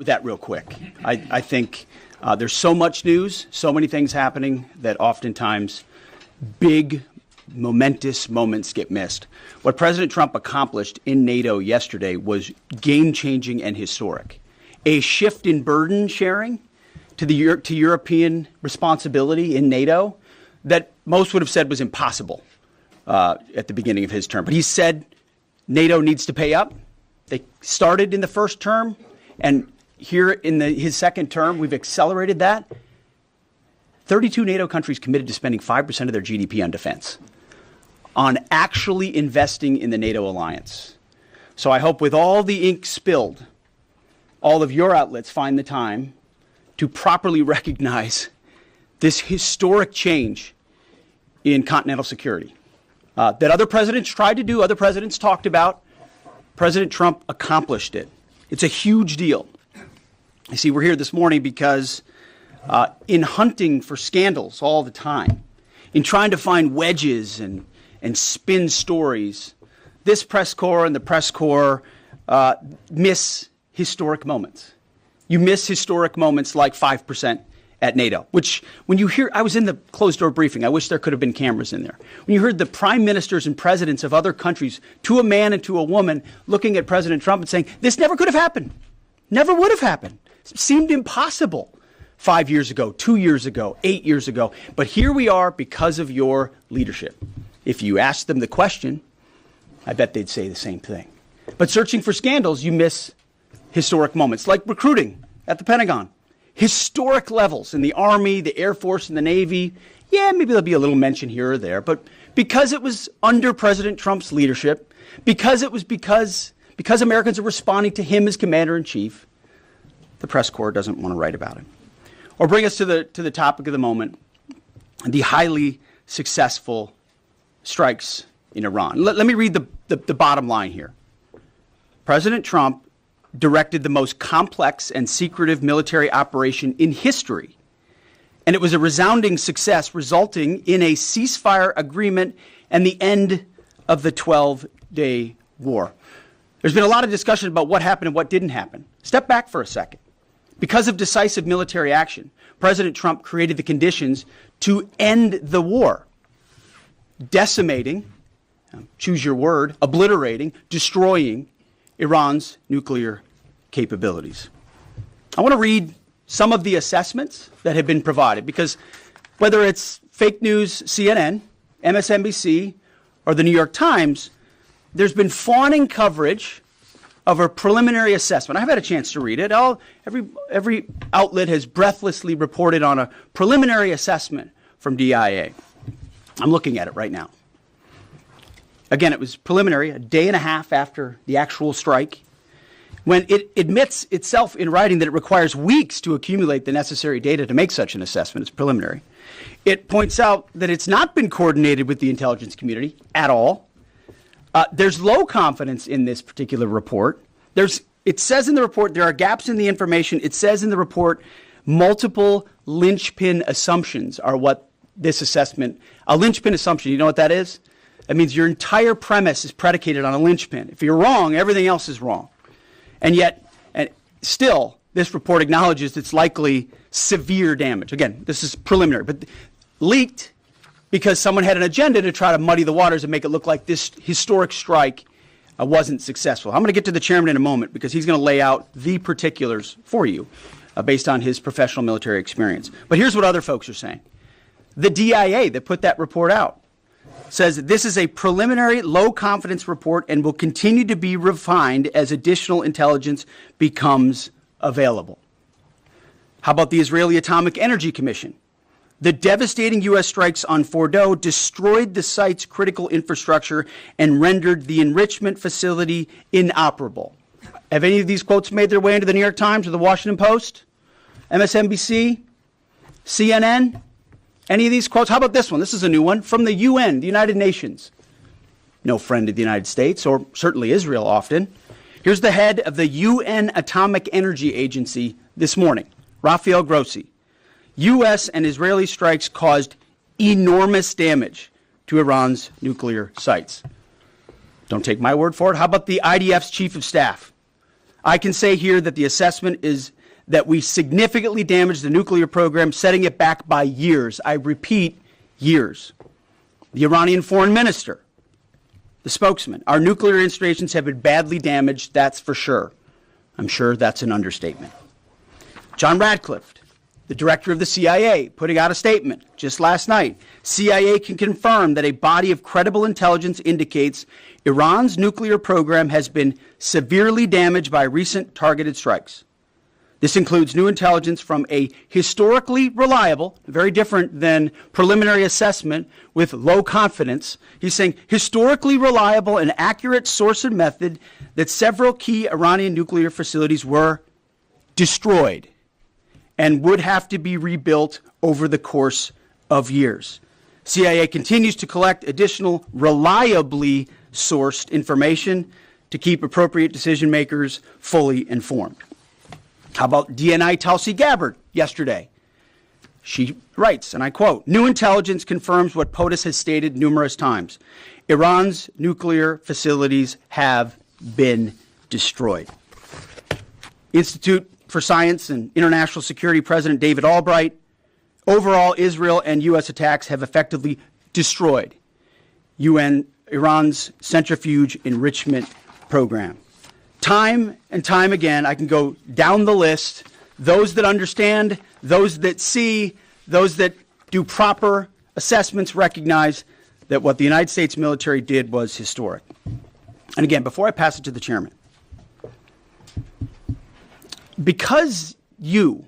with that real quick. I think there's so much news, so many things happening that oftentimes big, momentous moments get missed. What President Trump accomplished in NATO yesterday was game-changing and historic. A shift in burden sharing to European responsibility in NATO that most would have said was impossible at the beginning of his term. But he said NATO needs to pay up. They started in the first term, and here in his second term, we've accelerated that. 32 NATO countries committed to spending 5% of their GDP on defense, on actually investing in the NATO alliance. So I hope with all the ink spilled, all of your outlets find the time to properly recognize this historic change in continental security that other presidents tried to do, other presidents talked about. President Trump accomplished it. It's a huge deal. You see, we're here this morning because in hunting for scandals all the time, in trying to find wedges and spin stories, this press corps and the press corps miss historic moments. You miss historic moments like 5% at NATO, which when you hear, I was in the closed-door briefing. I wish there could have been cameras in there. When you heard the prime ministers and presidents of other countries, to a man and to a woman, looking at President Trump and saying, this never could have happened, never would have happened. It seemed impossible 5 years ago, 2 years ago, 8 years ago. But here we are because of your leadership. If you asked them the question, I bet they'd say the same thing. But searching for scandals, you miss historic moments, like recruiting at the Pentagon. Historic levels in the Army, the Air Force, and the Navy. Yeah, maybe there'll be a little mention here or there. But because it was under President Trump's leadership, because Americans are responding to him as commander-in-chief, the press corps doesn't want to write about it. Or bring us to the topic of the moment, the highly successful strikes in Iran. Let me read the bottom line here. President Trump directed the most complex and secretive military operation in history, and it was a resounding success, resulting in a ceasefire agreement and the end of the 12-day war. There's been a lot of discussion about what happened and what didn't happen. Step back for a second. Because of decisive military action, President Trump created the conditions to end the war, decimating, choose your word, obliterating, destroying Iran's nuclear capabilities. I want to read some of the assessments that have been provided, because whether it's fake news, CNN, MSNBC, or the New York Times, there's been fawning coverage of a preliminary assessment. I've had a chance to read it. Every outlet has breathlessly reported on a preliminary assessment from DIA. I'm looking at it right now. Again, it was preliminary, a day and a half after the actual strike, when it admits itself in writing that it requires weeks to accumulate the necessary data to make such an assessment. It's preliminary. It points out that it's not been coordinated with the intelligence community at all. There's low confidence in this particular report. It says in the report there are gaps in the information. It says in the report multiple linchpin assumptions are what this assessment, a linchpin assumption, you know what that is? That means your entire premise is predicated on a linchpin. If you're wrong, everything else is wrong. And yet, still, this report acknowledges it's likely severe damage. Again, this is preliminary, but leaked because someone had an agenda to try to muddy the waters and make it look like this historic strike wasn't successful. I'm going to get to the chairman in a moment because he's going to lay out the particulars for you based on his professional military experience. But here's what other folks are saying. The DIA that put that report out says this is a preliminary low-confidence report and will continue to be refined as additional intelligence becomes available. How about the Israeli Atomic Energy Commission? The devastating U.S. strikes on Fordow destroyed the site's critical infrastructure and rendered the enrichment facility inoperable. Have any of these quotes made their way into the New York Times or the Washington Post? MSNBC? CNN? Any of these quotes? How about this one? This is a new one from the UN, the United Nations. No friend of the United States, or certainly Israel often. Here's the head of the UN Atomic Energy Agency this morning, Rafael Grossi. U.S. and Israeli strikes caused enormous damage to Iran's nuclear sites. Don't take my word for it. How about the IDF's chief of staff? I can say here that the assessment is that we significantly damaged the nuclear program, setting it back by years. I repeat, years. The Iranian foreign minister, the spokesman, our nuclear installations have been badly damaged, that's for sure. I'm sure that's an understatement. John Radcliffe, the director of the CIA, putting out a statement just last night. CIA can confirm that a body of credible intelligence indicates Iran's nuclear program has been severely damaged by recent targeted strikes. This includes new intelligence from a historically reliable, very different than preliminary assessment with low confidence. He's saying historically reliable and accurate source and method that several key Iranian nuclear facilities were destroyed and would have to be rebuilt over the course of years. CIA continues to collect additional reliably sourced information to keep appropriate decision makers fully informed. How about DNI Tulsi Gabbard yesterday? She writes, and I quote, "New intelligence confirms what POTUS has stated numerous times. Iran's nuclear facilities have been destroyed." Institute for Science and International Security President David Albright, overall Israel and U.S. attacks have effectively destroyed Iran's centrifuge enrichment program. Time and time again, I can go down the list, those that understand, those that see, those that do proper assessments recognize that what the United States military did was historic. And again, before I pass it to the chairman, because you,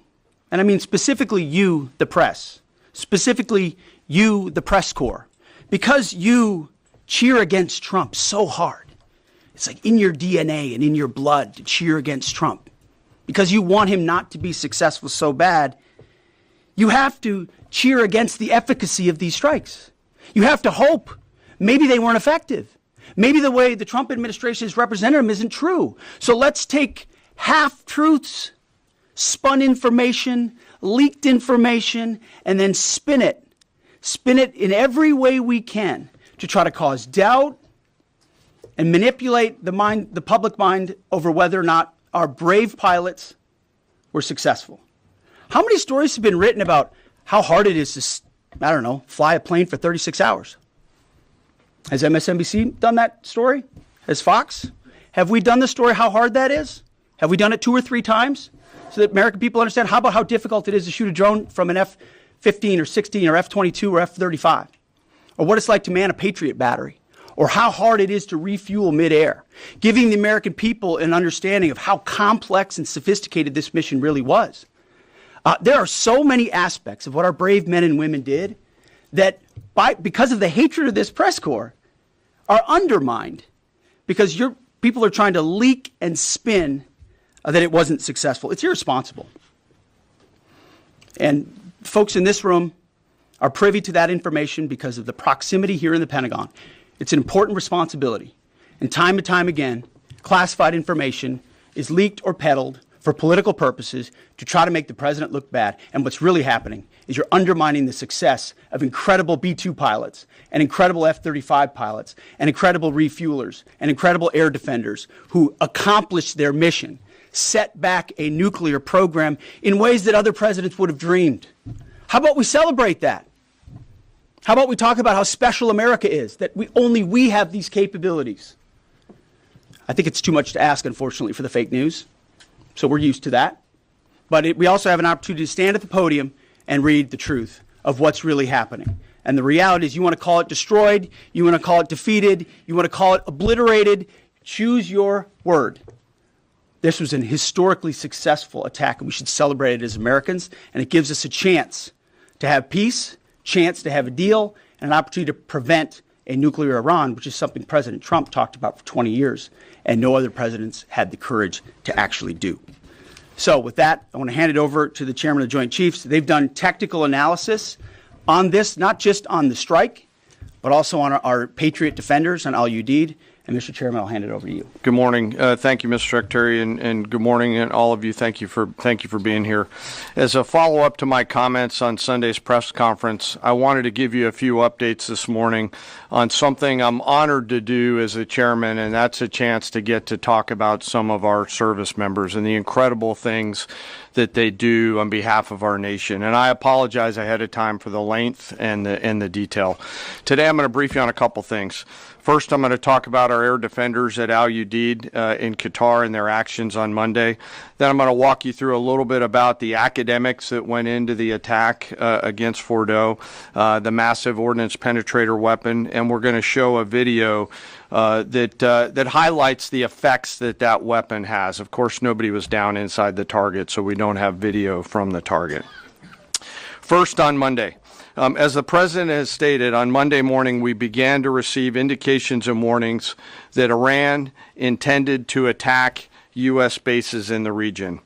and I mean specifically you, the press, specifically you, the press corps, because you cheer against Trump so hard, it's like in your DNA and in your blood to cheer against Trump, because you want him not to be successful so bad, you have to cheer against the efficacy of these strikes. You have to hope maybe they weren't effective. Maybe the way the Trump administration has represented them isn't true. So let's take half-truths, spun information, leaked information, and then spin it in every way we can to try to cause doubt and manipulate the public mind over whether or not our brave pilots were successful. How many stories have been written about how hard it is to, fly a plane for 36 hours? Has MSNBC done that story? Has Fox? Have we done the story how hard that is? Have we done it 2 or 3 times so that American people understand? How about how difficult it is to shoot a drone from an F-15 or 16 or F-22 or F-35? Or what it's like to man a Patriot battery? Or how hard it is to refuel midair, giving the American people an understanding of how complex and sophisticated this mission really was. There are so many aspects of what our brave men and women did that, because of the hatred of this press corps, are undermined because your people are trying to leak and spin that it wasn't successful. It's irresponsible. And folks in this room are privy to that information because of the proximity here in the Pentagon. It's an important responsibility. And time again, classified information is leaked or peddled for political purposes to try to make the president look bad. And what's really happening is you're undermining the success of incredible B-2 pilots and incredible F-35 pilots and incredible refuelers and incredible air defenders who accomplished their mission, set back a nuclear program in ways that other presidents would have dreamed. How about we celebrate that? How about we talk about how special America is, that only we have these capabilities? I think it's too much to ask, unfortunately, for the fake news. So we're used to that. But we also have an opportunity to stand at the podium and read the truth of what's really happening. And the reality is, you want to call it destroyed, you want to call it defeated, you want to call it obliterated, choose your word. This was an historically successful attack, and we should celebrate it as Americans. And it gives us a chance to have peace, chance to have a deal, and an opportunity to prevent a nuclear Iran, which is something President Trump talked about for 20 years, and no other presidents had the courage to actually do. So with that, I want to hand it over to the chairman of the Joint Chiefs. They've done technical analysis on this, not just on the strike, but also on our Patriot defenders, on Al Udeid. And Mr. Chairman, I'll hand it over to you. Good morning. Thank you, Mr. Secretary, and good morning, and all of you. Thank you for being here. As a follow-up to my comments on Sunday's press conference, I wanted to give you a few updates this morning on something I'm honored to do as a chairman, and that's a chance to get to talk about some of our service members and the incredible things that they do on behalf of our nation. And I apologize ahead of time for the length and the detail. Today, I'm going to brief you on a couple things. First, I'm going to talk about our air defenders at Al Udeid in Qatar and their actions on Monday. Then I'm going to walk you through a little bit about the academics that went into the attack against Fordo, the massive ordnance penetrator weapon, and we're going to show a video that highlights the effects that weapon has. Of course, nobody was down inside the target, so we don't have video from the target. First, on Monday. As the President has stated, on Monday morning we began to receive indications and warnings that Iran intended to attack U.S. bases in the region.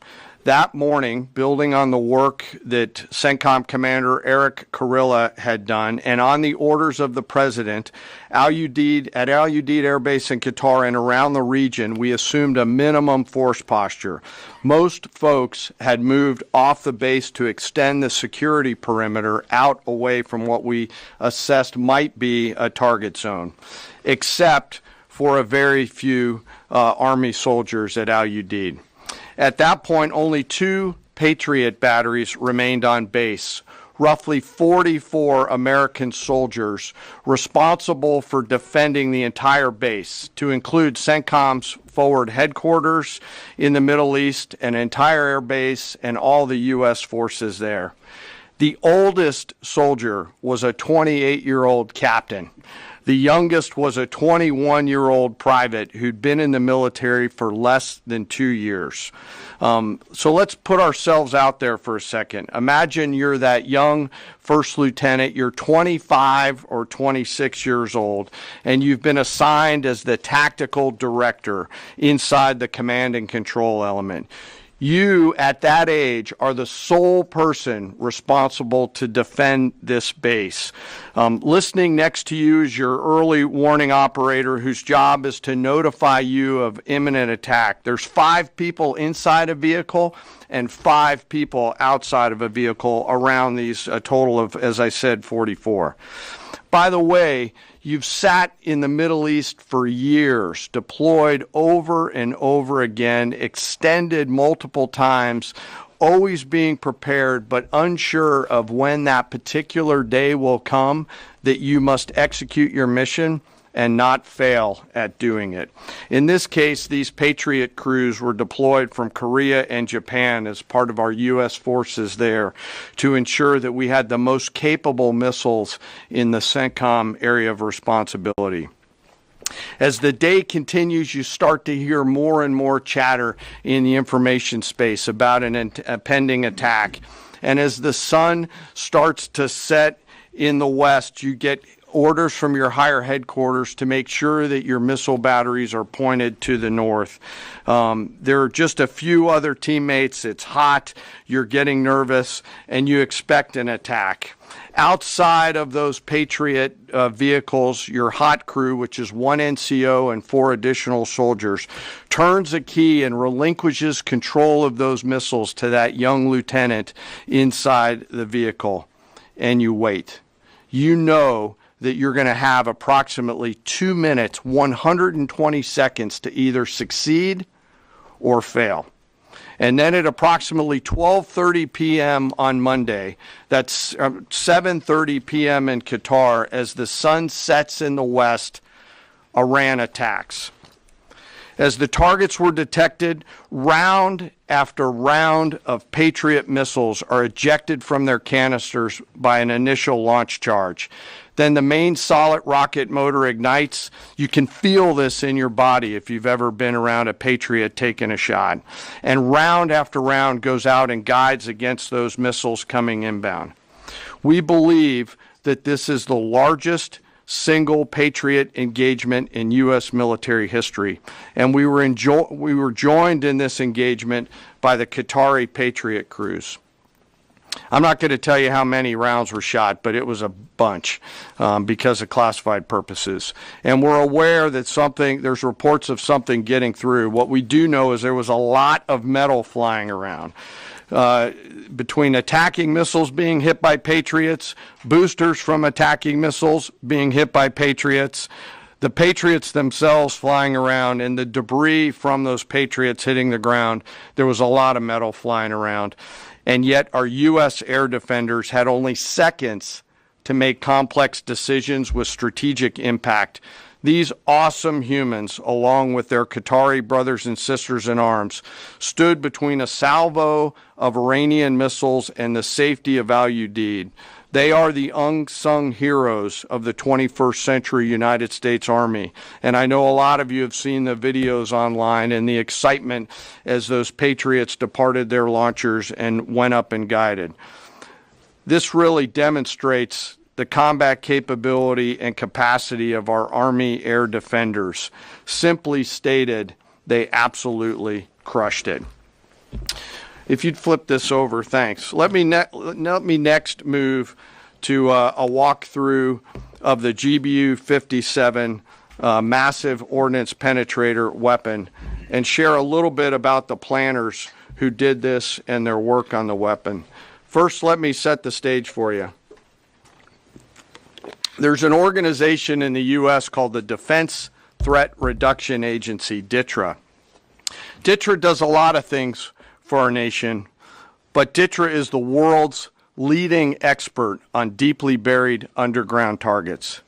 That morning, building on the work that CENTCOM Commander Eric Kurilla had done, and on the orders of the President, at Al Udeid Air Base in Qatar and around the region, we assumed a minimum force posture. Most folks had moved off the base to extend the security perimeter out away from what we assessed might be a target zone, except for a very few Army soldiers at Al Udeid. At that point, only 2 Patriot batteries remained on base, roughly 44 American soldiers responsible for defending the entire base, to include CENTCOM's forward headquarters in the Middle East, an entire air base, and all the U.S. forces there. The oldest soldier was a 28-year-old captain. The youngest was a 21-year-old private who'd been in the military for less than 2 years. So let's put ourselves out there for a second. Imagine you're that young first lieutenant, you're 25 or 26 years old, and you've been assigned as the tactical director inside the command and control element. You, at that age, are the sole person responsible to defend this base. Listening next to you is your early warning operator whose job is to notify you of imminent attack. There's 5 people inside a vehicle and 5 people outside of a vehicle around these, a total of, as I said, 44. By the way, you've sat in the Middle East for years, deployed over and over again, extended multiple times, always being prepared, but unsure of when that particular day will come that you must execute your mission and not fail at doing it. In this case, these Patriot crews were deployed from Korea and Japan as part of our U.S. forces there to ensure that we had the most capable missiles in the CENTCOM area of responsibility. As the day continues, you start to hear more and more chatter in the information space about a pending attack. And as the sun starts to set in the west, you get orders from your higher headquarters to make sure that your missile batteries are pointed to the north. There are just a few other teammates. It's hot, you're getting nervous, and you expect an attack. Outside of those Patriot vehicles, your hot crew, which is 1 NCO and 4 additional soldiers, turns a key and relinquishes control of those missiles to that young lieutenant inside the vehicle. And you wait. You know that you're going to have approximately 2 minutes, 120 seconds to either succeed or fail. And then at approximately 12:30 p.m. on Monday, that's 7:30 p.m. in Qatar, as the sun sets in the west, Iran attacks. As the targets were detected, round after round of Patriot missiles are ejected from their canisters by an initial launch charge. Then the main solid rocket motor ignites. You can feel this in your body if you've ever been around a Patriot taking a shot. And round after round goes out and guides against those missiles coming inbound. We believe that this is the largest single Patriot engagement in U.S. military history. And we were joined in this engagement by the Qatari Patriot crews. I'm not going to tell you how many rounds were shot, but it was a bunch because of classified purposes. And we're aware that there's reports of something getting through. What we do know is there was a lot of metal flying around. Between attacking missiles being hit by Patriots, boosters from attacking missiles being hit by Patriots, the Patriots themselves flying around, and the debris from those Patriots hitting the ground, there was a lot of metal flying around. And yet our U.S. air defenders had only seconds to make complex decisions with strategic impact. These awesome humans, along with their Qatari brothers and sisters in arms, stood between a salvo of Iranian missiles and the safety of Al Udeid. They are the unsung heroes of the 21st century United States Army. And I know a lot of you have seen the videos online and the excitement as those Patriots departed their launchers and went up and guided. This really demonstrates the combat capability and capacity of our Army air defenders. Simply stated, they absolutely crushed it. If you'd flip this over, thanks. Let me next move to a walkthrough of the GBU-57 massive ordnance penetrator weapon and share a little bit about the planners who did this and their work on the weapon. First, let me set the stage for you. There's an organization in the U.S. called the Defense Threat Reduction Agency, DTRA. DTRA does a lot of things for our nation, but DTRA is the world's leading expert on deeply buried underground targets.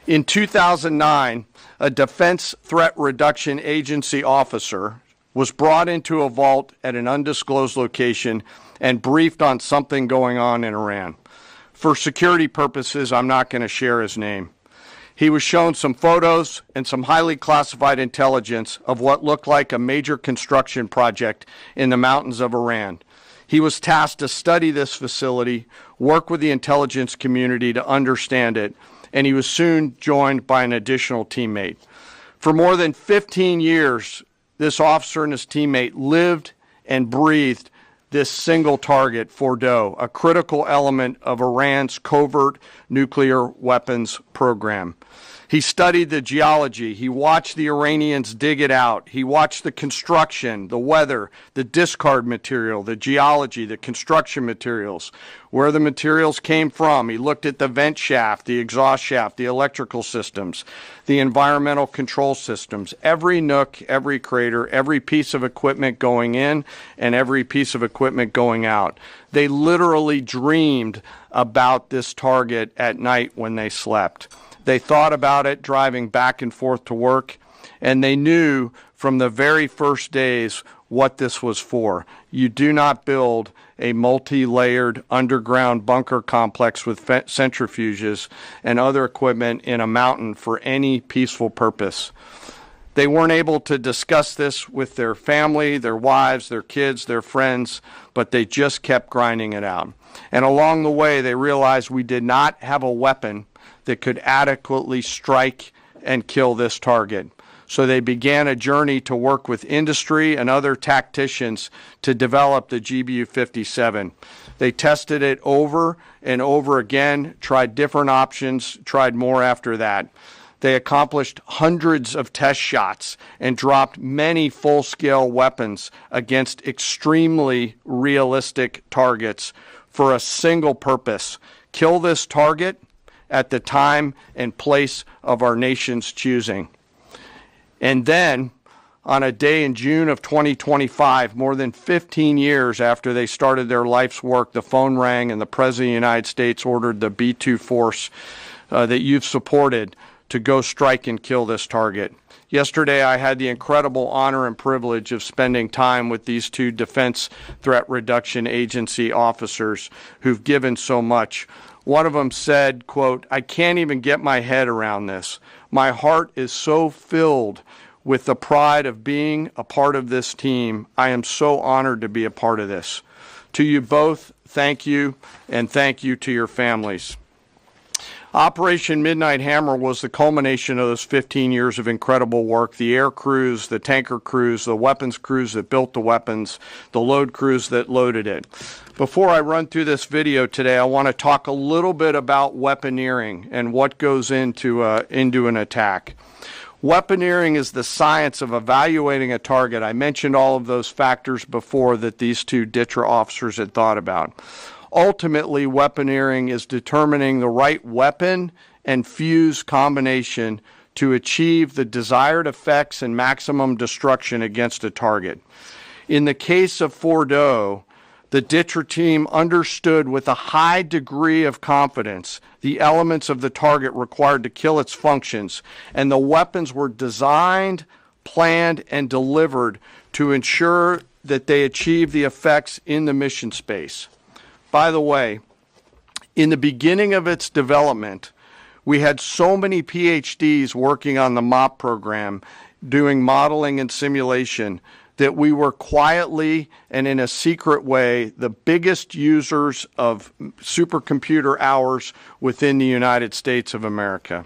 In 2009, a Defense Threat Reduction Agency officer was brought into a vault at an undisclosed location and briefed on something going on in Iran. For security purposes, I'm not going to share his name. He was shown some photos and some highly classified intelligence of what looked like a major construction project in the mountains of Iran. He was tasked to study this facility, work with the intelligence community to understand it, and he was soon joined by an additional teammate. For more than 15 years, this officer and his teammate lived and breathed this single target, Fordow, a critical element of Iran's covert nuclear weapons program. He studied the geology. He watched the Iranians dig it out. He watched the construction, the weather, the discard material, the geology, the construction materials, where the materials came from. He looked at the vent shaft, the exhaust shaft, the electrical systems, the environmental control systems, every nook, every crater, every piece of equipment going in and every piece of equipment going out. They literally dreamed about this target at night when they slept. They thought about it driving back and forth to work, and they knew from the very first days what this was for. You do not build a multi-layered underground bunker complex with centrifuges and other equipment in a mountain for any peaceful purpose. They weren't able to discuss this with their family, their wives, their kids, their friends, but they just kept grinding it out. And along the way, they realized we did not have a weapon that could adequately strike and kill this target. So they began a journey to work with industry and other tacticians to develop the GBU-57. They tested it over and over again, tried different options, tried more after that. They accomplished hundreds of test shots and dropped many full-scale weapons against extremely realistic targets for a single purpose: kill this target at the time and place of our nation's choosing. And then, on a day in June of 2025, more than 15 years after they started their life's work, the phone rang and the President of the United States ordered the B-2 force that you've supported to go strike and kill this target. Yesterday, I had the incredible honor and privilege of spending time with these two Defense Threat Reduction Agency officers who've given so much. One of them said, quote, "I can't even get my head around this. My heart is so filled with the pride of being a part of this team. I am so honored to be a part of this." To you both, thank you, and thank you to your families. Operation Midnight Hammer was the culmination of those 15 years of incredible work. The air crews, the tanker crews, the weapons crews that built the weapons, the load crews that loaded it. Before I run through this video today, I want to talk a little bit about weaponeering and what goes into an attack. Weaponeering is the science of evaluating a target. I mentioned all of those factors before that these two DITRA officers had thought about. Ultimately, weaponeering is determining the right weapon and fuse combination to achieve the desired effects and maximum destruction against a target. In the case of Fordo, the DITRA team understood with a high degree of confidence the elements of the target required to kill its functions, and the weapons were designed, planned, and delivered to ensure that they achieve the effects in the mission space. By the way, in the beginning of its development, we had so many PhDs working on the MOP program, doing modeling and simulation, that we were quietly and in a secret way the biggest users of supercomputer hours within the United States of America.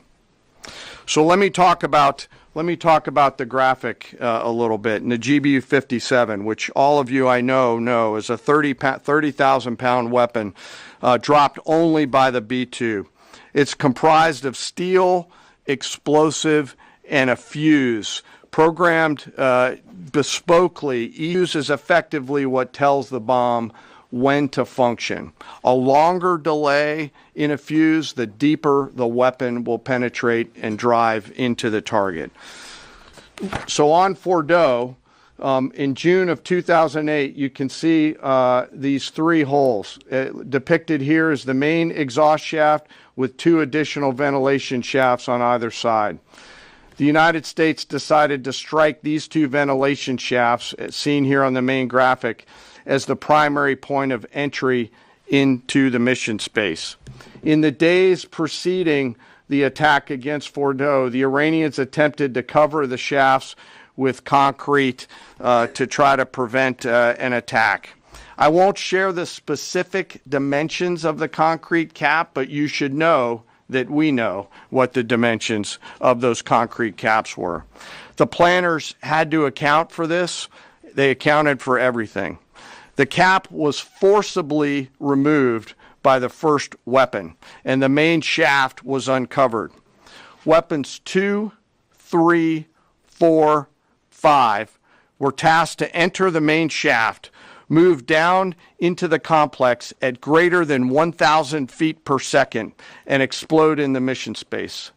So let me talk about the graphic a little bit. And the GBU-57, which all of you I know is a 30,000-pound weapon dropped only by the B-2. It's comprised of steel, explosive, and a fuse. Programmed bespokely, uses effectively what tells the bomb when to function. A longer delay in a fuse, the deeper the weapon will penetrate and drive into the target. So on Fordo, in June of 2008, you can see these three holes. Depicted here is the main exhaust shaft with two additional ventilation shafts on either side. The United States decided to strike these two ventilation shafts, as seen here on the main graphic, as the primary point of entry into the mission space. In the days preceding the attack against Fordo, the Iranians attempted to cover the shafts with concrete to try to prevent an attack. I won't share the specific dimensions of the concrete cap, but you should know that we know what the dimensions of those concrete caps were. The planners had to account for this. They accounted for everything. The cap was forcibly removed by the first weapon, and the main shaft was uncovered. Weapons 2, 3, 4, 5 were tasked to enter the main shaft, move down into the complex at greater than 1,000 feet per second, and explode in the mission space.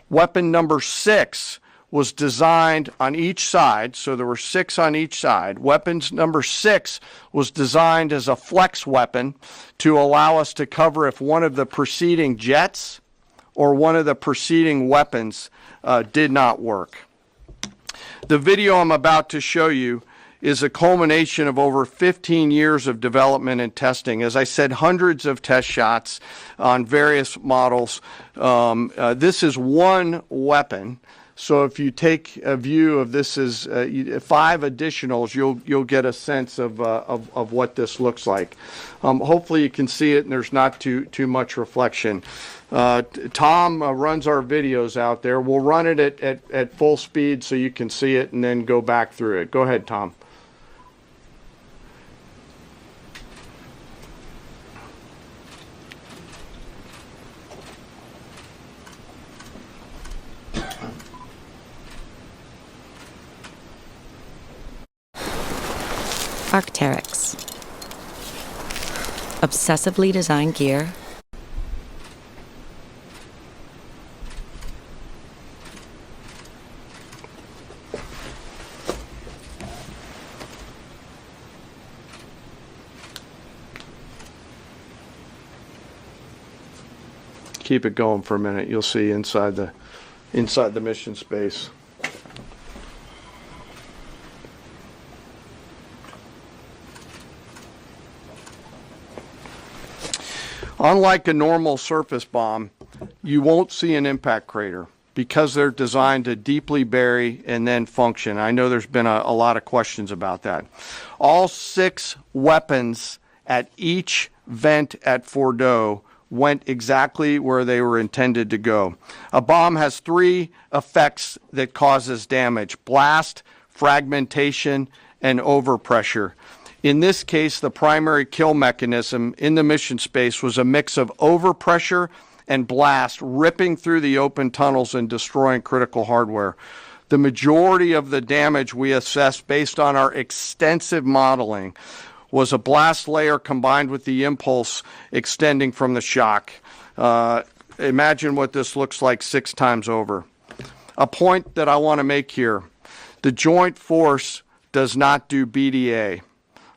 Weapon number 6 was designed on each side, so there were 6 on each side. Weapons number 6 was designed as a flex weapon to allow us to cover if one of the preceding jets or one of the preceding weapons did not work. The video I'm about to show you is a culmination of over 15 years of development and testing. As I said, hundreds of test shots on various models. This is one weapon. So if you take a view of this as 5 additionals, you'll get a sense of what this looks like. Hopefully you can see it and there's not too much reflection. Tom runs our videos out there. We'll run it at full speed so you can see it and then go back through it. Go ahead, Tom. Arc'teryx. Obsessively designed gear. Keep it going for a minute. You'll see inside the mission space. Unlike a normal surface bomb, you won't see an impact crater because they're designed to deeply bury and then function. I know there's been a lot of questions about that. All 6 weapons at each vent at Fordo went exactly where they were intended to go. A bomb has three effects that causes damage: blast, fragmentation, and overpressure. In this case, the primary kill mechanism in the mission space was a mix of overpressure and blast, ripping through the open tunnels and destroying critical hardware. The majority of the damage we assessed based on our extensive modeling was a blast layer combined with the impulse extending from the shock. Imagine what this looks like 6 times over. A point that I want to make here: the Joint Force does not do BDA.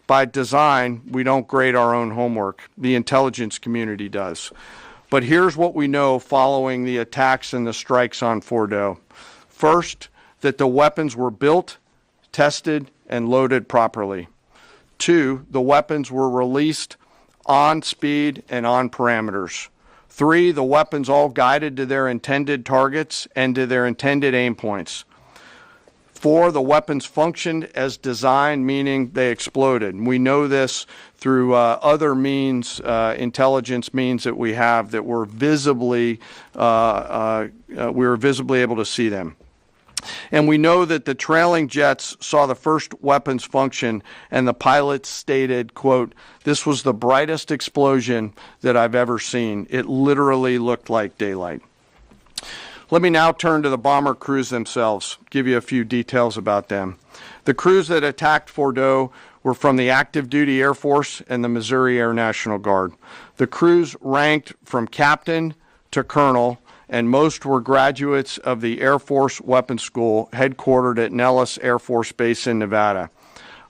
By design, we don't grade our own homework. The intelligence community does. But here's what we know following the attacks and the strikes on Fordo. First, that the weapons were built, tested, and loaded properly. 2, the weapons were released on speed and on parameters. 3, the weapons all guided to their intended targets and to their intended aim points. 4, the weapons functioned as designed, meaning they exploded. We know this through other means, intelligence means that we have, that were visibly, we were visibly able to see them. And we know that the trailing jets saw the first weapons function, and the pilots stated, quote, "This was the brightest explosion that I've ever seen. It literally looked like daylight." Let me now turn to the bomber crews themselves, give you a few details about them. The crews that attacked Fordo were from the active duty Air Force and the Missouri Air National Guard. The crews ranked from captain to colonel, and most were graduates of the Air Force Weapons School headquartered at Nellis Air Force Base in Nevada.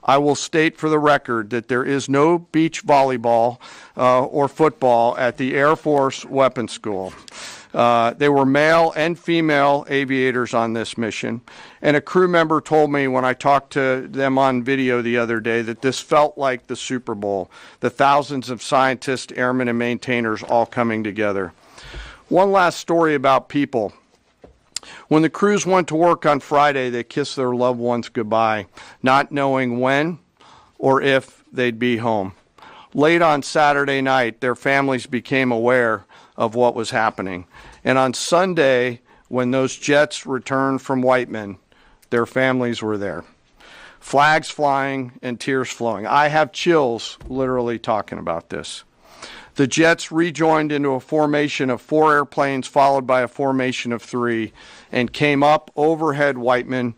I will state for the record that there is no beach volleyball or football at the Air Force Weapons School. They were male and female aviators on this mission, and a crew member told me when I talked to them on video the other day that this felt like the Super Bowl, the thousands of scientists, airmen, and maintainers all coming together. One last story about people. When the crews went to work on Friday, they kissed their loved ones goodbye, not knowing when or if they'd be home. Late on Saturday night, their families became aware of what was happening. And on Sunday, when those jets returned from Whiteman, their families were there. Flags flying and tears flowing. I have chills literally talking about this. The jets rejoined into a formation of 4 airplanes followed by a formation of 3 and came up overhead Whiteman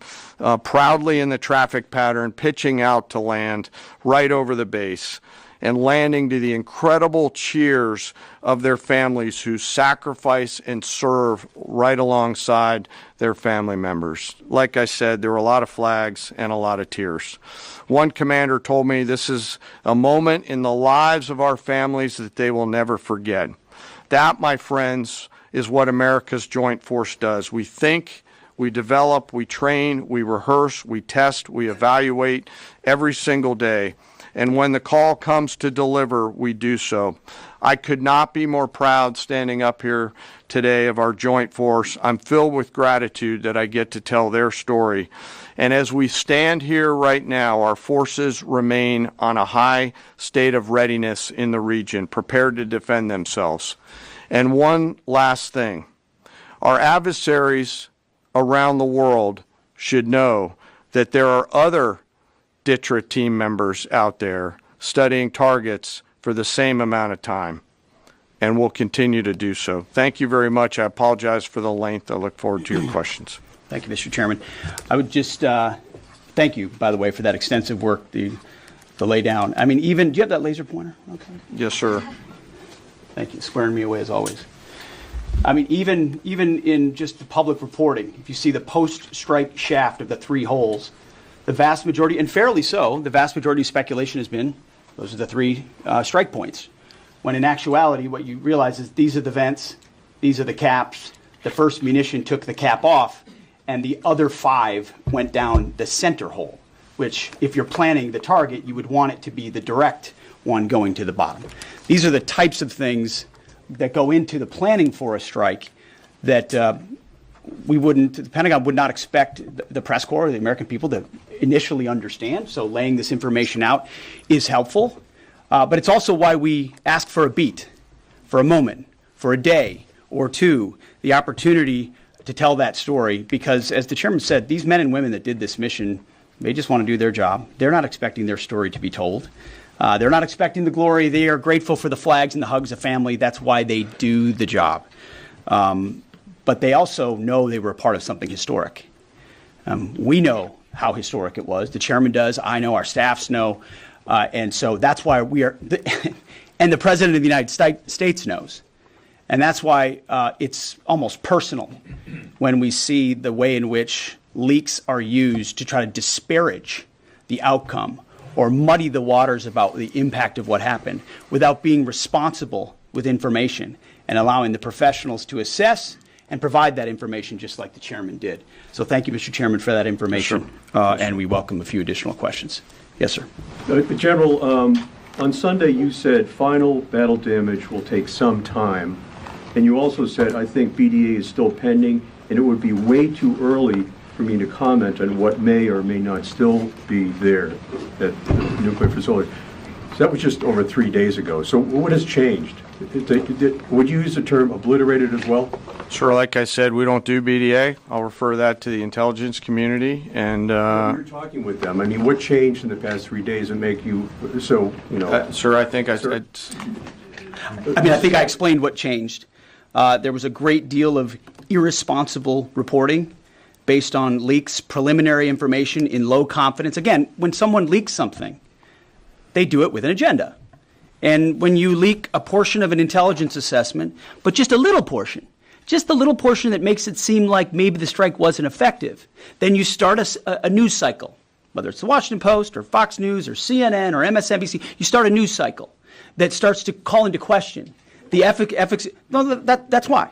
proudly in the traffic pattern, pitching out to land right over the base and landing to the incredible cheers of their families who sacrifice and serve right alongside their family members. Like I said, there were a lot of flags and a lot of tears. One commander told me this is a moment in the lives of our families that they will never forget. That, my friends, is what America's Joint Force does. We think, we develop, we train, we rehearse, we test, we evaluate every single day. And when the call comes to deliver, we do so. I could not be more proud standing up here today of our Joint Force. I'm filled with gratitude that I get to tell their story. And as we stand here right now, our forces remain on a high state of readiness in the region, prepared to defend themselves. And one last thing. Our adversaries around the world should know that there are other DTRA team members out there studying targets for the same amount of time, and will continue to do so. Thank you very much. I apologize for the length. I look forward to your questions. Thank you, Mr. Chairman. I would just thank you, by the way, for that extensive work, the lay down. I mean, even, do you have that laser pointer? Okay. Yes, sir. Thank you. Squaring me away as always. I mean, even in just the public reporting, if you see the post-strike shaft of the 3 holes, the vast majority, and fairly so, the vast majority of speculation has been those are the 3 strike points. When in actuality, what you realize is these are the vents, these are the caps. The first munition took the cap off, and the other 5 went down the center hole, which if you're planning the target, you would want it to be the direct one going to the bottom. These are the types of things that go into the planning for a strike that the Pentagon would not expect the press corps or the American people to initially understand. So laying this information out is helpful. But it's also why we ask for a beat for a moment, for a day or two, the opportunity to tell that story, because as the chairman said, these men and women that did this mission, they just want to do their job. They're not expecting their story to be told. They're not expecting the glory. They are grateful for the flags and the hugs of family. That's why they do the job. But they also know they were a part of something historic. We know how historic it was. The chairman does. I know. Our staffs know. And so that's why we are, and the President of the United States knows. And that's why it's almost personal when we see the way in which leaks are used to try to disparage the outcome or muddy the waters about the impact of what happened without being responsible with information and allowing the professionals to assess and provide that information just like the chairman did. So thank you, Mr. Chairman, for that information. Sure. And we welcome a few additional questions. Yes, sir. General, on Sunday you said final battle damage will take some time. And you also said, I think BDA is still pending, and it would be way too early for me to comment on what may or may not still be there at the nuclear facility. So that was just over 3 days ago. So what has changed? Would you use the term obliterated as well? Sure. Like I said, we don't do BDA. I'll refer that to the intelligence community. And you're talking with them. I mean, what changed in the past 3 days that make you so, you know? Sir, I think I think I explained what changed. There was a great deal of irresponsible reporting based on leaks, preliminary information in low confidence. Again, when someone leaks something, they do it with an agenda. And when you leak a portion of an intelligence assessment, but just a little portion, just the little portion that makes it seem like maybe the strike wasn't effective, then you start a news cycle, whether it's the Washington Post or Fox News or CNN or MSNBC, you start a news cycle that starts to call into question the efficacy. No, that's why.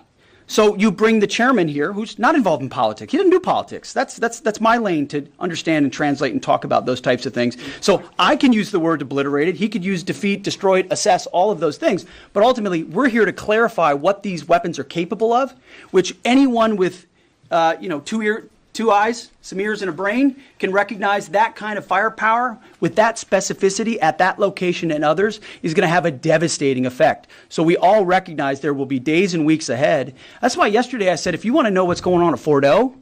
So you bring the chairman here, who's not involved in politics. He doesn't do politics. That's my lane to understand and translate and talk about those types of things. So I can use the word obliterated. He could use defeat, destroyed, assess, all of those things. But ultimately, we're here to clarify what these weapons are capable of, which anyone with, two eyes, some ears, and a brain can recognize that kind of firepower with that specificity at that location and others is going to have a devastating effect. So we all recognize there will be days and weeks ahead. That's why yesterday I said, if you want to know what's going on at Fort O,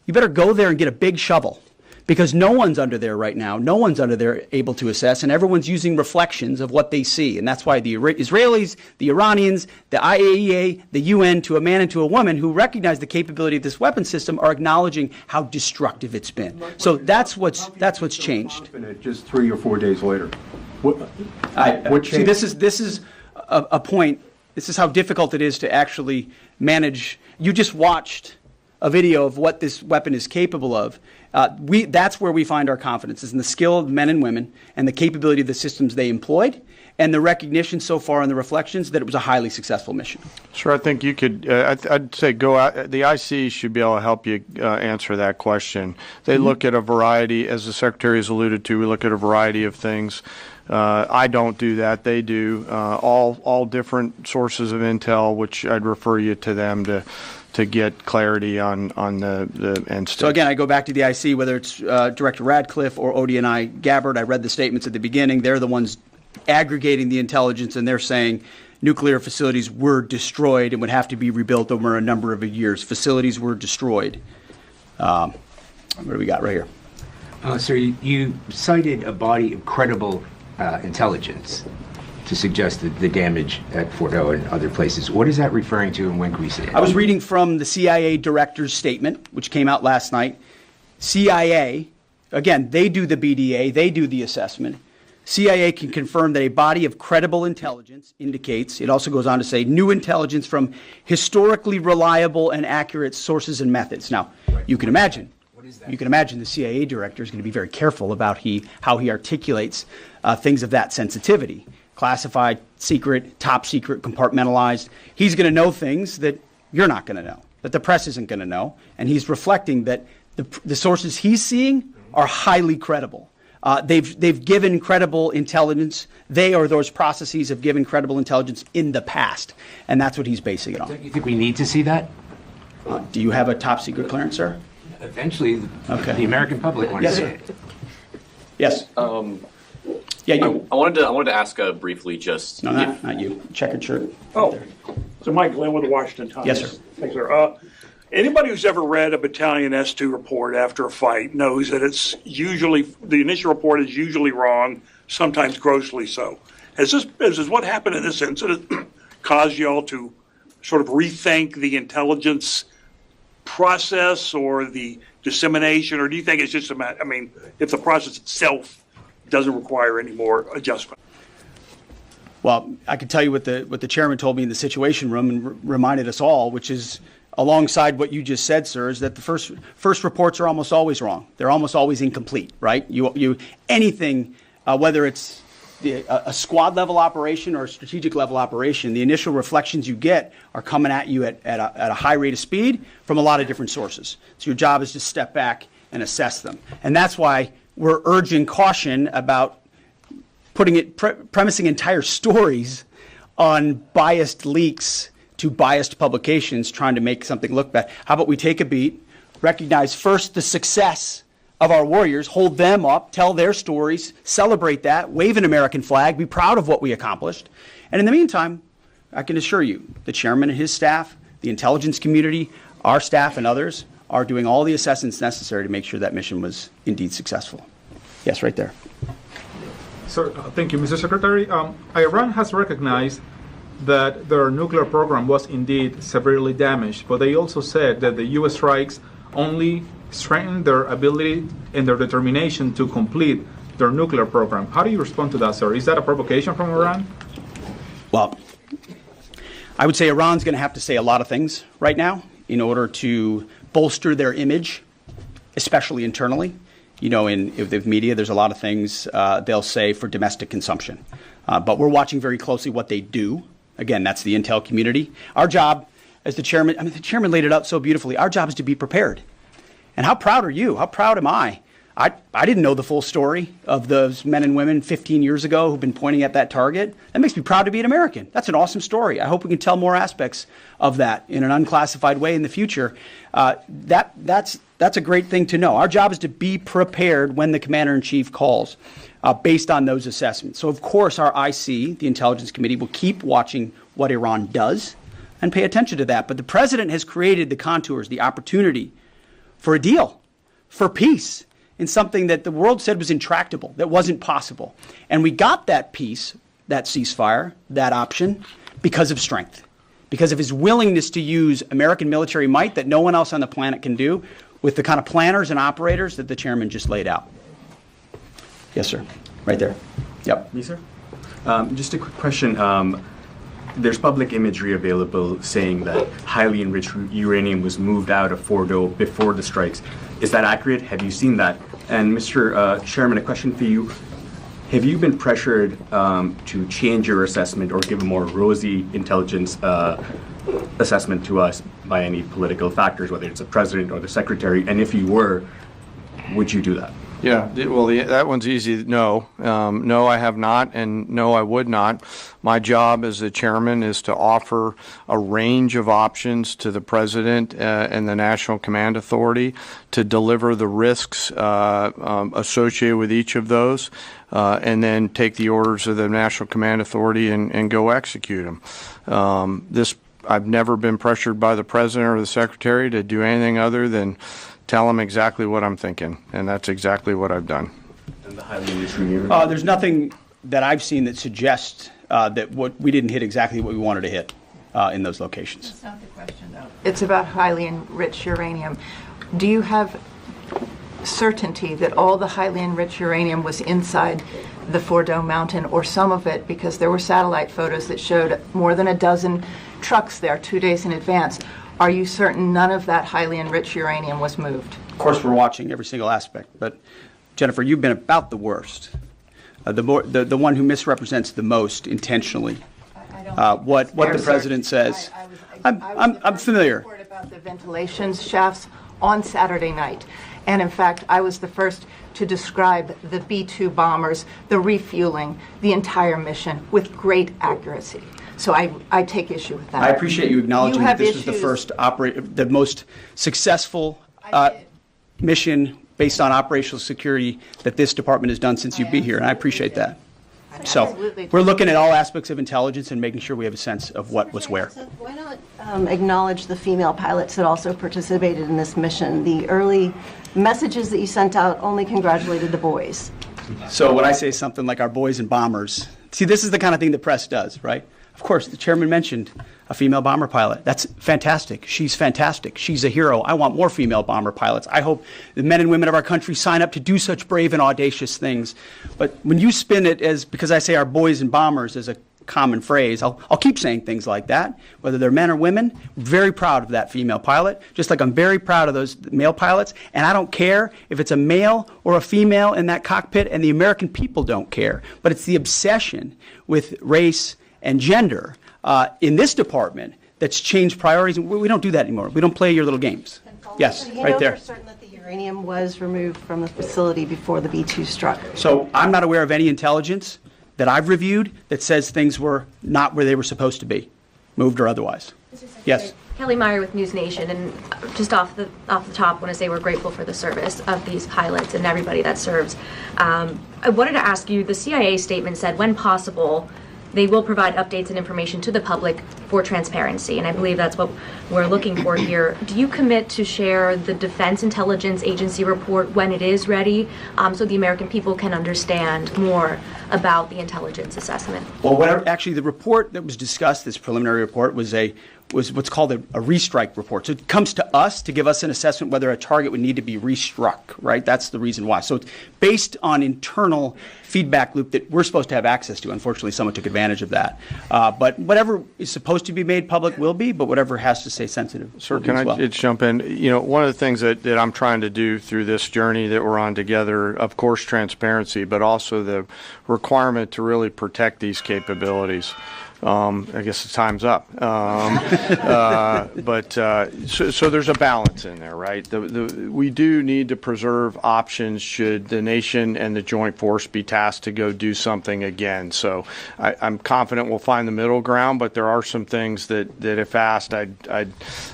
you better go there and get a big shovel, because no one's under there right now. No one's under there able to assess, and everyone's using reflections of what they see. And that's why the Israelis, the Iranians, the IAEA, the UN, to a man and to a woman who recognize the capability of this weapon system, are acknowledging how destructive it's been. So that's what's changed. Just 3 or 4 days later, what See, changed? this is a point. This is how difficult it is to actually manage. You just watched a video of what this weapon is capable of. That's where we find our confidence, is in the skill of men and women and the capability of the systems they employed, and the recognition so far in the reflections that it was a highly successful mission. Sure, I think you could, I'd say go out, the IC should be able to help you answer that question. They look at a variety, as the Secretary has alluded to, we look at a variety of things. I don't do that. They do. All different sources of intel, which I'd refer you to them to get clarity on the end state. So again, I go back to the IC, whether it's Director Radcliffe or ODNI Gabbard. I read the statements at the beginning. They're the ones aggregating the intelligence, and they're saying nuclear facilities were destroyed and would have to be rebuilt over a number of years. Facilities were destroyed. What do we got right here? Sir, you cited a body of credible intelligence to suggest the damage at Fort O and other places. What is that referring to, and when can we see it? I was reading from the CIA director's statement, which came out last night. CIA, again, they do the BDA, they do the assessment. CIA can confirm that a body of credible intelligence indicates, it also goes on to say, new intelligence from historically reliable and accurate sources and methods. Now, you can imagine. You can imagine the CIA director is going to be very careful about how he articulates things of that sensitivity. Classified, secret, top secret, compartmentalized. He's going to know things that you're not going to know, that the press isn't going to know, and he's reflecting that the sources he's seeing are highly credible. They've given credible intelligence. They or those processes have given credible intelligence in the past, and that's what he's basing it on. Don't you think we need to see that? Do you have a top secret clearance, sir? Eventually, Okay. the American public wants to see it. Yes. Yeah, you. I wanted to ask briefly just. No, not you. Checkered shirt. Oh, so Mike Glenn with the Washington Times. Yes, sir. Thanks, sir. Anybody who's ever read a Battalion S2 report after a fight knows that it's usually, the initial report is usually wrong, sometimes grossly so. Has what happened in this incident caused y'all to sort of rethink the intelligence process or the dissemination, or do you think it's just a matter, I mean, if the process itself doesn't require any more adjustment? Well, I can tell you what the chairman told me in the Situation Room and reminded us all, which is alongside what you just said, sir, is that the first reports are almost always wrong. They're almost always incomplete, right? Anything, whether it's a squad level operation or a strategic level operation, the initial reflections you get are coming at you at a high rate of speed from a lot of different sources. So your job is to step back and assess them. And that's why we're urging caution about premising entire stories on biased leaks to biased publications trying to make something look bad. How about we take a beat, recognize first the success of our warriors, hold them up, tell their stories, celebrate that, wave an American flag, be proud of what we accomplished. And in the meantime, I can assure you, the chairman and his staff, the intelligence community, our staff and others are doing all the assessments necessary to make sure that mission was indeed successful. Yes, right there. Sir, thank you, Mr. Secretary. Iran has recognized that their nuclear program was indeed severely damaged, but they also said that the U.S. strikes only strengthen their ability and their determination to complete their nuclear program. How do you respond to that, sir? Is that a provocation from Iran? Well, I would say Iran's going to have to say a lot of things right now in order to bolster their image, especially internally. You know, in the media, there's a lot of things they'll say for domestic consumption. But we're watching very closely what they do. Again, that's the intel community. Our job as the chairman, the chairman laid it out so beautifully. Our job is to be prepared. And how proud are you? How proud am I? I didn't know the full story of those men and women 15 years ago who've been pointing at that target. That makes me proud to be an American. That's an awesome story. I hope we can tell more aspects of that in an unclassified way in the future. That's a great thing to know. Our job is to be prepared when the commander-in-chief calls based on those assessments. So, of course, our IC, the Intelligence Committee, will keep watching what Iran does and pay attention to that. But the president has created the contours, the opportunity for a deal, for peace, in something that the world said was intractable, that wasn't possible. And we got that peace, that ceasefire, that option, because of strength, because of his willingness to use American military might that no one else on the planet can do with the kind of planners and operators that the chairman just laid out. Yes, sir. Right there. Yep. Me, sir? Just a quick question. There's public imagery available saying that highly enriched uranium was moved out of Fordo before the strikes. Is that accurate? Have you seen that? And Mr. Chairman, a question for you. Have you been pressured to change your assessment or give a more rosy intelligence assessment to us by any political factors, whether it's the president or the secretary? And if you were, would you do that? Yeah, well, that one's easy. No, no, I have not, and no, I would not. My job as the chairman is to offer a range of options to the president and the National Command Authority to deliver the risks associated with each of those, and then take the orders of the National Command Authority and go execute them. I've never been pressured by the president or the secretary to do anything other than tell them exactly what I'm thinking, and that's exactly what I've done. And the highly enriched uranium? There's nothing that I've seen that suggests that we didn't hit exactly what we wanted to hit in those locations. That's not the question, though. It's about highly enriched uranium. Do you have certainty that all the highly enriched uranium was inside the Fordo mountain, or some of it, because there were satellite photos that showed more than a dozen trucks there 2 days in advance? Are you certain none of that highly enriched uranium was moved? Of course, we're watching every single aspect. But, Jennifer, you've been about the worst, the one who misrepresents the most intentionally what the president says. I'm familiar. I report about the ventilation shafts on Saturday night. And, in fact, I was the first to describe the B-2 bombers, the refueling, the entire mission with great accuracy. So I take issue with that. I appreciate you acknowledging that this was the first the most successful mission based on operational security that this department has done since you've been here, and I appreciate that. So Absolutely. we're looking at all aspects of intelligence and making sure we have a sense of what was where. Why not acknowledge the female pilots that also participated in this mission? The early messages that you sent out only congratulated the boys. So when I say something like our boys and bombers, see, this is the kind of thing the press does, right? Of course, the chairman mentioned a female bomber pilot. That's fantastic. She's fantastic. She's a hero. I want more female bomber pilots. I hope the men and women of our country sign up to do such brave and audacious things. But when you spin it as, because I say our boys and bombers as a common phrase, I'll keep saying things like that, whether they're men or women. I'm very proud of that female pilot, just like I'm very proud of those male pilots. And I don't care if it's a male or a female in that cockpit, and the American people don't care. But it's the obsession with race and gender in this department that's changed priorities. We don't do that anymore. We don't play your little games. Yes, You right know there. for certain that the uranium was removed from the facility before the B-2 struck. So I'm not aware of any intelligence that I've reviewed that says things were not where they were supposed to be, moved or otherwise. Yes. Kelly Meyer with News Nation, and just off the top, I want to say we're grateful for the service of these pilots and everybody that serves. I wanted to ask you, the CIA statement said, when possible, they will provide updates and information to the public for transparency, and I believe that's what we're looking for here. Do you commit to share the Defense Intelligence Agency report when it is ready, so the American people can understand more about the intelligence assessment? Well, actually, the report that was discussed, this preliminary report, was what's called a restrike report. So it comes to us to give us an assessment whether a target would need to be restruck, right? That's the reason why. So it's based on internal feedback loop that we're supposed to have access to. Unfortunately, someone took advantage of that. But whatever is supposed to be made public will be, but whatever has to stay sensitive. Sir, can I just jump in? You know, one of the things that I'm trying to do through this journey that we're on together, of course, transparency, but also the requirement to really protect these capabilities. I guess the time's up. So there's a balance in there, right? We do need to preserve options should the nation and the joint force be tasked to go do something again. So I'm confident we'll find the middle ground, but there are some things that if asked, I'd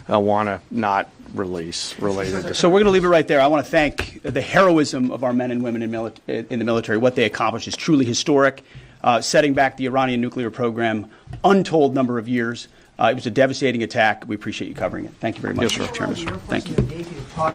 want to not release related to. So we're going to leave it right there. I want to thank the heroism of our men and women in the military. What they accomplished is truly historic. Setting back the Iranian nuclear program, untold number of years. It was a devastating attack. We appreciate you covering it. Thank you very much, Yes, sir. Mr. Chairman. Thank you.